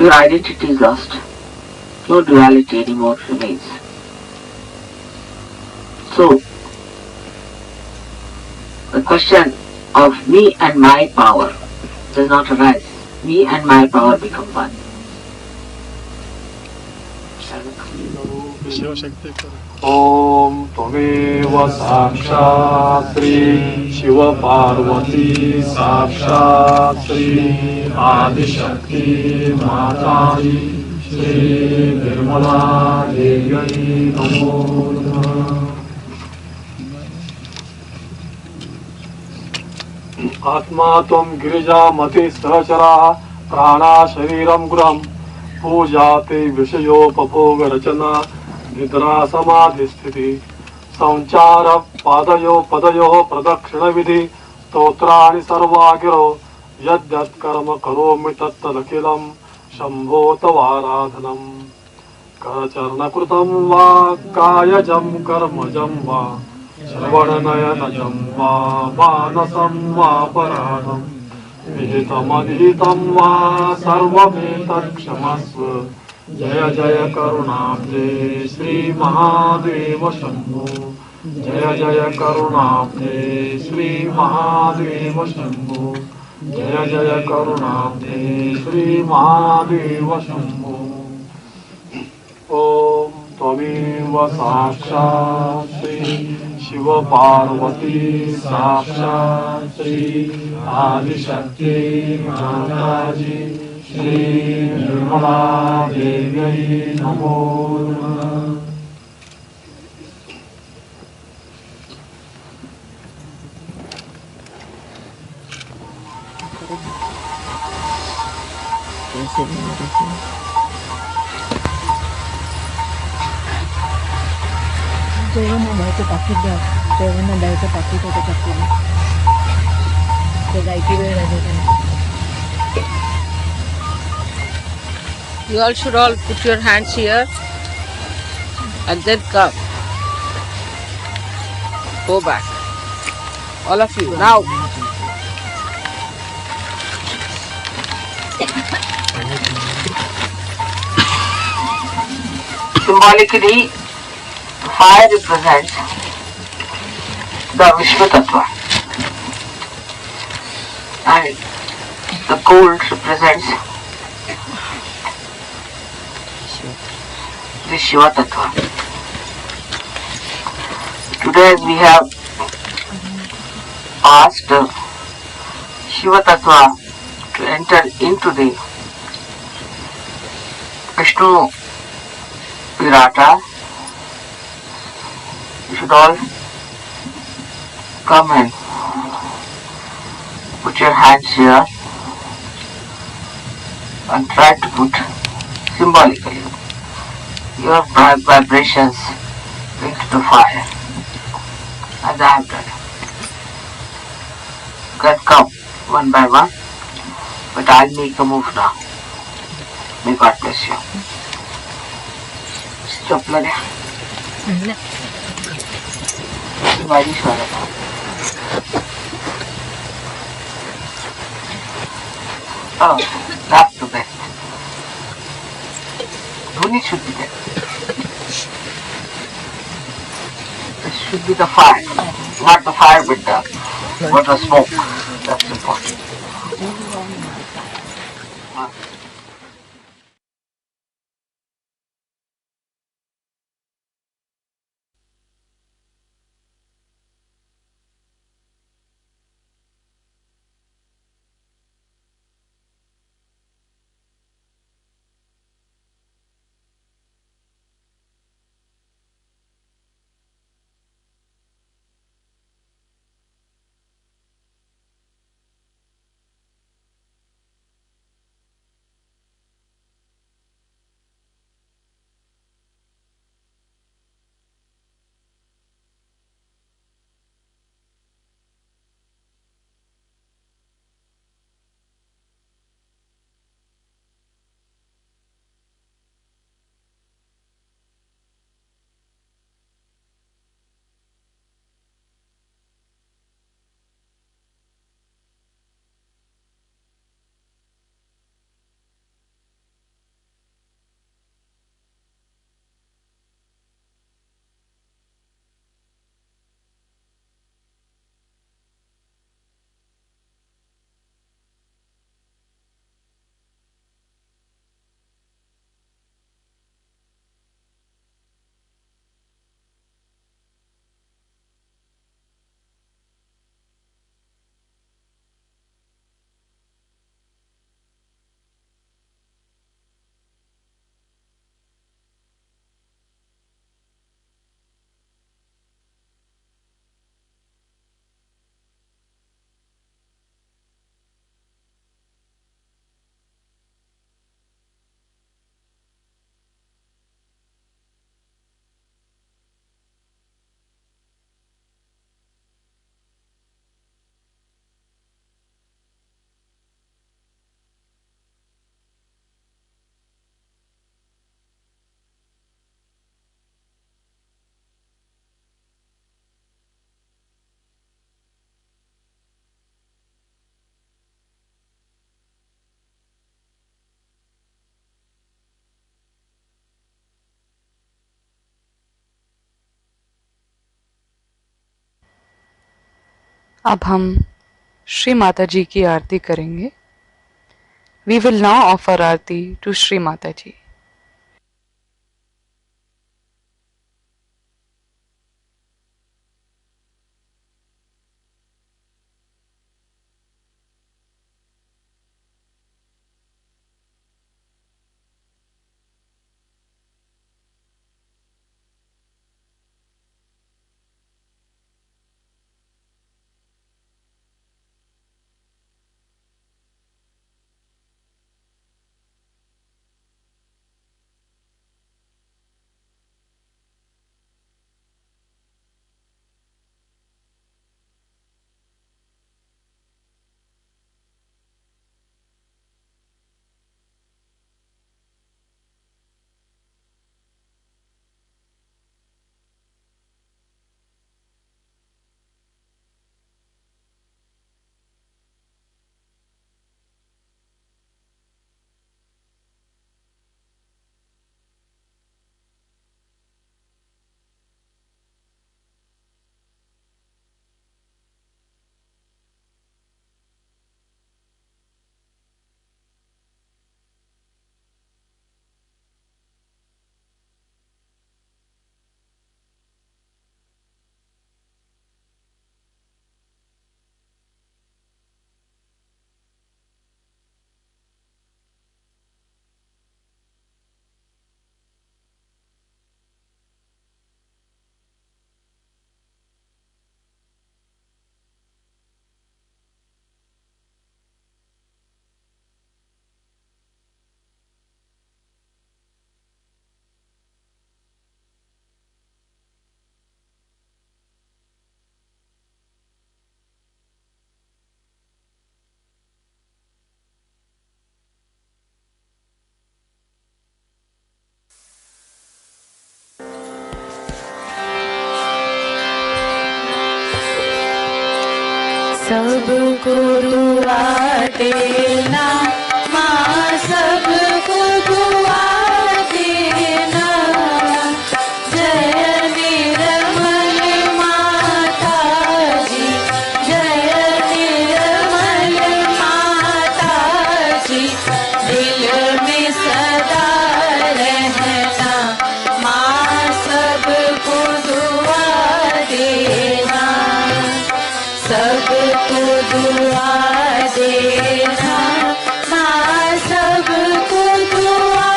your identity is lost. No duality anymore remains. So, the question of me and my power does not arise. Me and my power become one. Om Tvameva Sakshat Shri Shiva Parvati Sakshat Shri Adi Shakti Mataji Shri Nirmala Devi Namo Namaha. Atma Tvam Girija Mati Sahachara Prana Shariram Guram Pujate Vishayo Papoga Rachana Nidra Samadhi Sthiti Sanchara Padayo Pradakshina Vidhi Stotrani Sarvagiro Yadyat Karma Karomi Tattalakilam Shambho Tavaradhanam Karacharna Krutam Va Kayajam Karmajam Va Shravananayanajam Va Manasam Va Paradam Vihitam Va Sarvametat Kshamasva Jaya Jaya Karunamde Shri Mahadeva Shambho Jaya Jaya Karunamde Shri Mahadeva Shambho Jaya Jaya Karunamde Shri Mahadeva Shambho Om Tvameva Sakshat Shri Shiva Parvati Sakshat Shri Adi Shakti Mataji Shri Nirmala Devi Namo Namaha. Jangan baca pakit dah. Jangan baca pakit atau pakit. Jadi itu ada kan. You all should all put your hands here and then come. Go back. All of you. Now. Symbolically, fire represents the Vishwa Tattva and the gold represents the Shiva Tattva. Today as we have asked Shiva Tattva to enter into the Vishnu Virata, you should all come and put your hands here and try to put symbolically your vibrations into the fire as I have done. You can come one by one, but I'll make a move now. May God bless you. Stop lagya. बारिश हो रहा था. Oh, that's the best. Dhuni should be there. This should be the fire. Not the fire with the smoke. That's important. अब हम श्री माता जी की आरती करेंगे। We will now offer Aarti to Shri Mata जी। सबको दुआ देना माँ, सबको दुआ देना। जय निर्मल माता जी, जय निर्मल माता जी। दिल में सदा रहना माँ, सबको दुआ देना। सबको दुआ देना माँ, सबको दुआ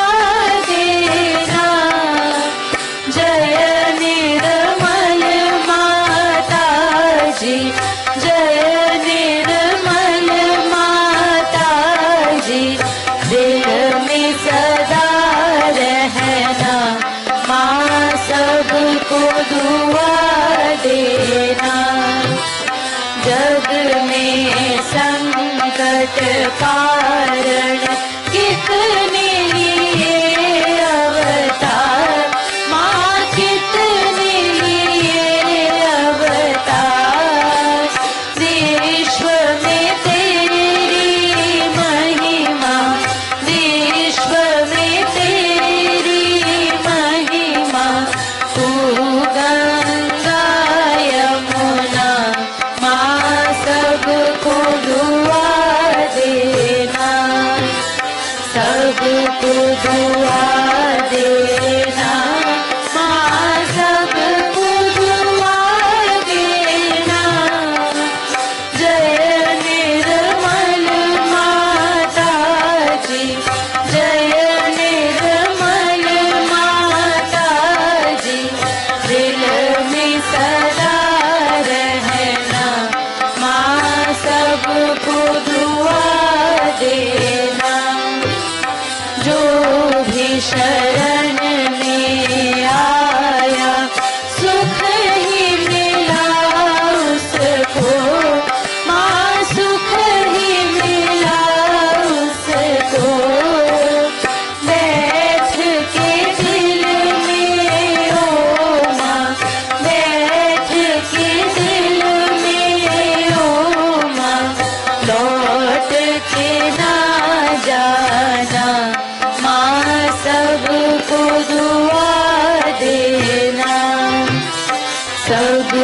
देना। जय निर्मल माता जी, जय निर्मल माता जी। दिल में सदा रहना माँ, सबको दुआ देना। जग में संकट कारण कितने लिए अवतार माँ, कितने लिए अवतार। विश्व में तेरी महिमा, विश्व में तेरी महिमा। तू गंगा यमुना माँ, सबको दुआ देना। सबको दुआ देना माँ, सबको दुआ देना। जय निर्मल माता जी, जय निर्मल माता जी। दिल में सदा रहना माँ, सबको दुआ देना। जो भी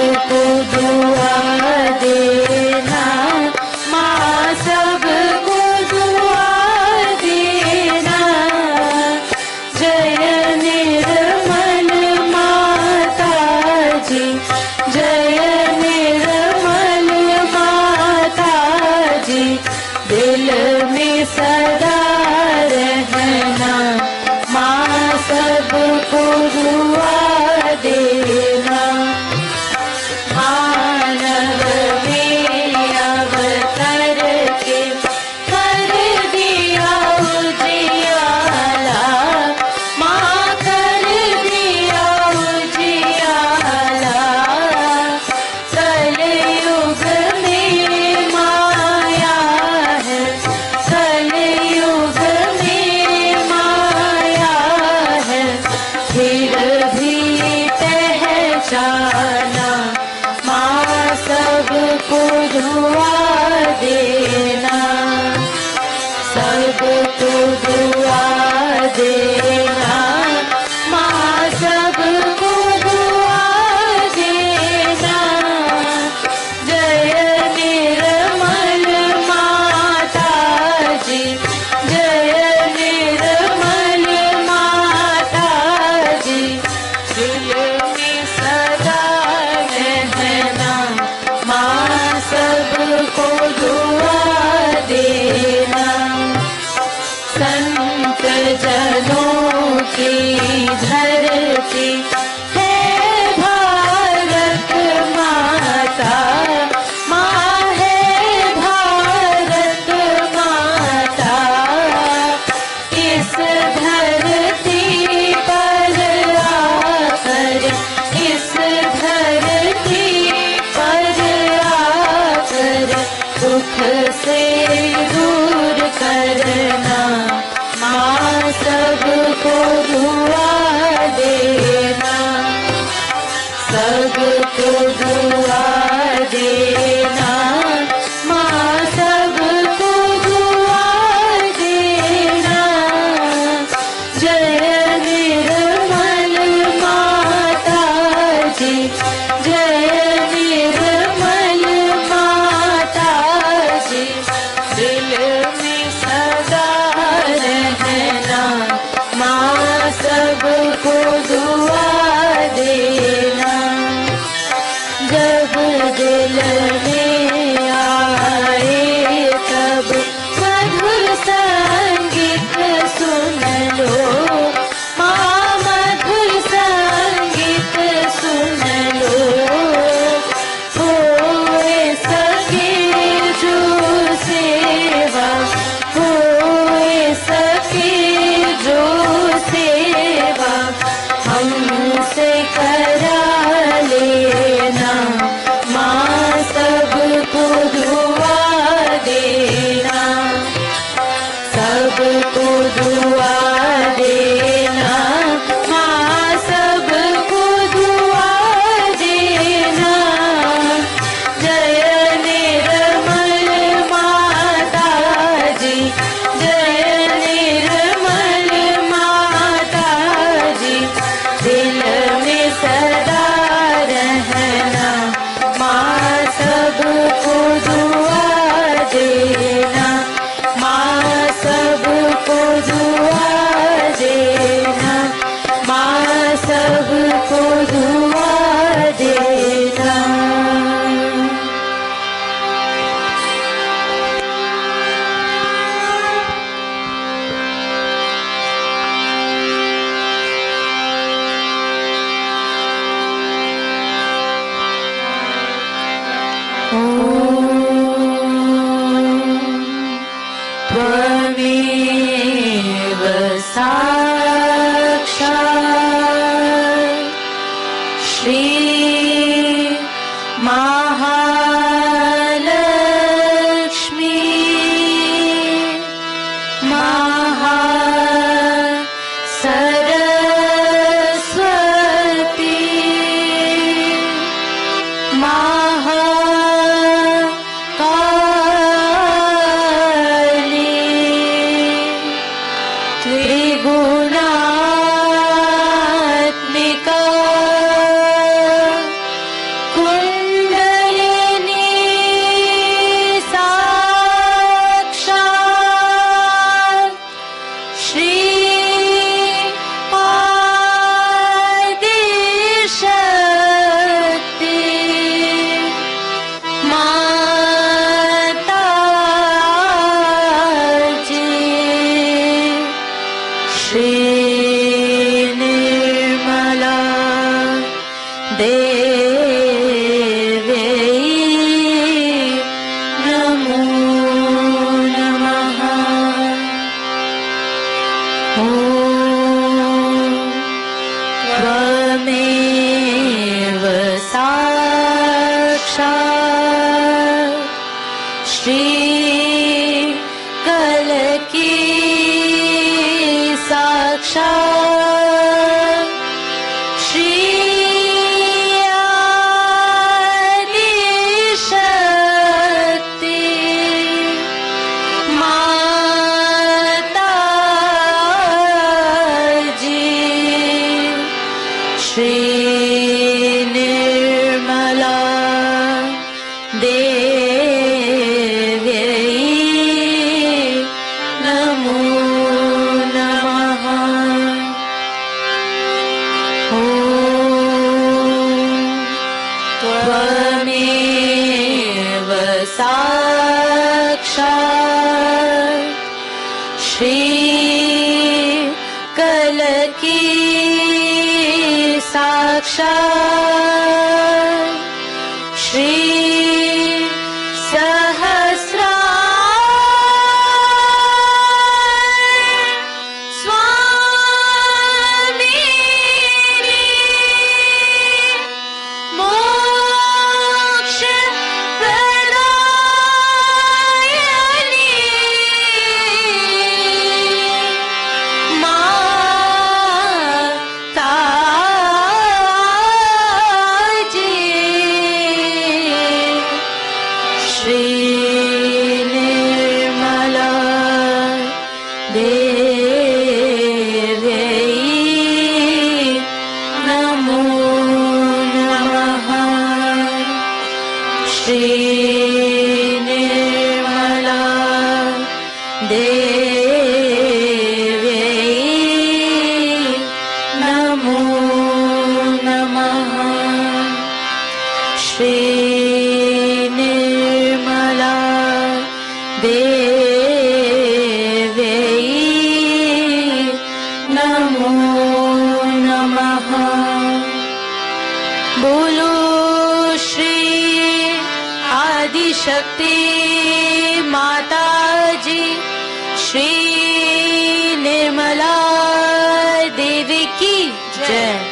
सबको दुआ देना, माँ सबको दुआ देना। जय निर्मल माता जी, जय निर्मल माता जी, दिल में सदा रहना, माँ सबको दुआ देना। मानव में अवतर के कर दिया उजियाला, माँ कर दिया उजियाला। कलयुग में माया है, कलयुग में माया है, फिर भी पहचाना, माँ सबको दुआ देना, सबको दुआ देना, माँ सबको दुआ देना। जय निर्मल माता जी, जय निर्मल माता जी, दिल में सदा रहना, माँ सबको दुआ देना। संत जनों की धरती है भारत माता, माँ है भारत माता। इस धरती पर आकर, इस धरती पर आकर, दुख से दूर करना, माँ सबको दुआ देना, सबको दुआ देना, माँ सबको दुआ देना। जय निर्मल माता जी, जय निर्मल माता जी, दिल में सदा रहना, माँ सबको दुआ देना। जब दिल में आए तब मधुर संगीत सुन लो, माँ मधुर संगीत सुन लो। होए सके जो सेवा, होए सके जो सेवा, हमसे करा लेना, माँ सबको दुआ देना, सबको दुआ देना, माँ सबको दुआ देना। जय निर्मल माता जी, जय निर्मल माता जी, दिल में सदा रहना, माँ सबको दुआ देना, माँ सबको दुआ देना, माँ सबको दुआ देना। त्वमेव साक्षात् श्री महालक्ष्मी महासरस्वती महाकाली त्रिगुणात्मिका कुल साक्षात् श्री कल की साक्षात् श्री आदि शक्ति माता जी श्री निर्मला देव्यै नमो नमः। ॐ त्वमेव साक्षात् श्री कल की साक्षात् श्री शक्ति माता जी श्री निर्मला देवी की जय।